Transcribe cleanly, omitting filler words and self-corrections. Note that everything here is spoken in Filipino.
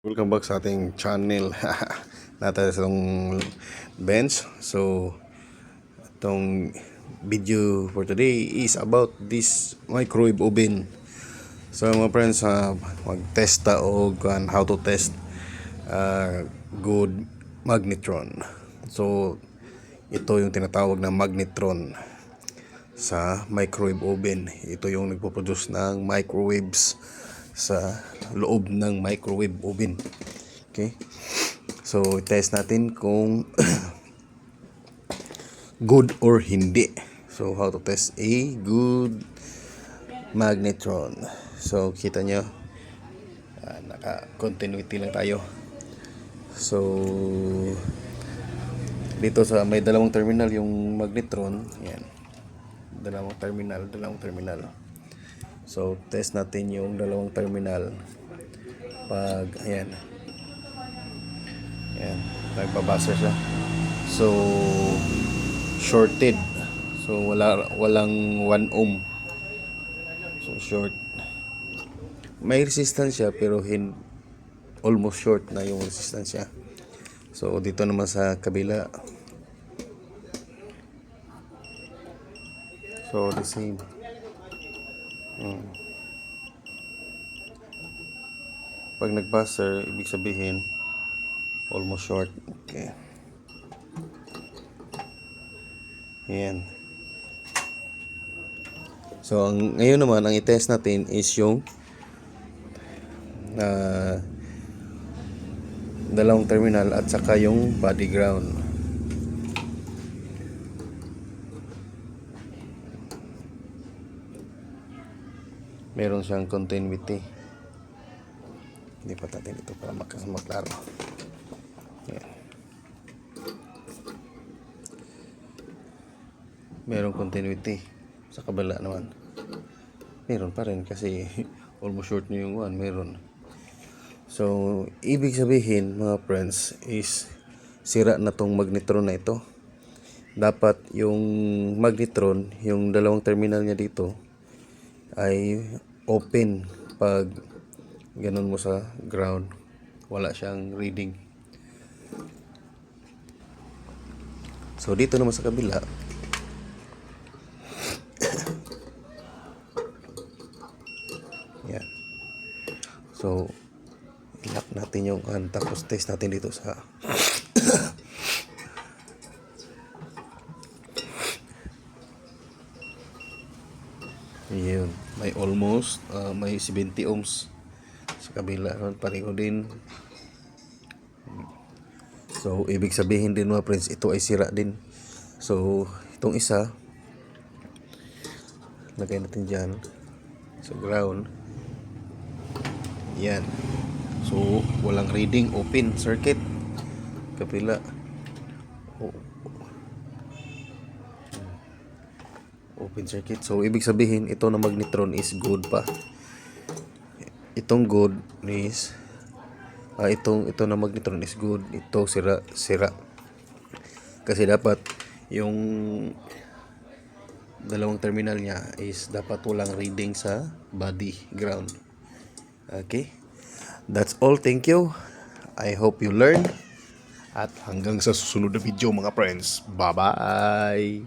Welcome back sa ating channel. Natin sa itong bench. So, itong video for today is about this microwave oven. So mga friends, mag-test ta og how to test good magnetron. So, ito yung tinatawag na magnetron sa microwave oven. Ito yung nagpo-produce ng microwaves sa loob ng microwave oven. Okay? So, test natin kung good or hindi. So, how to test a good magnetron. So, kita nyo, naka-continuity lang tayo. So, dito sa may dalawang terminal yung magnetron. Yan. Dalawang terminal. So, test natin yung dalawang terminal. Pag, ayan. Ayan. Nagbabasa siya. So, shorted. So, walang 1 ohm. So, short. May resistance siya, pero almost short na yung resistance siya. So, dito naman sa kabila. So, the same. Pag nag-buzzer, ibig sabihin almost short. Okay. Ayan. So, ngayon naman, ang i-test natin is yung dalawang terminal at saka yung body ground. Meron siyang continuity. Hindi pa natin ito para maklaro. Ayan. Merong continuity. Sa kabila naman meron pa rin kasi almost short na yung one. Meron. So, ibig sabihin mga friends is sira na tong magnetron na ito. Dapat yung magnetron, yung dalawang terminal niya dito ay open. Pag ganun mo sa ground, wala siyang reading. So, dito naman sa kabila, yan. So, lock natin yung tapos test natin dito sa yun, may almost may 70 ohms sa kabila, pareho din. So, ibig sabihin din mga friends, ito ay sira din. So, itong isa lagay natin dyan sa ground. Yan. So, walang reading, open circuit. Kapila. Open circuit. So, ibig sabihin, ito na magnetron is good pa. Itong good is ito na magnetron is good. Ito sira. Kasi dapat yung dalawang terminal niya is dapat walang reading sa body ground. Okay? That's all. Thank you. I hope you learn. At hanggang sa susunod na video mga friends. Bye-bye.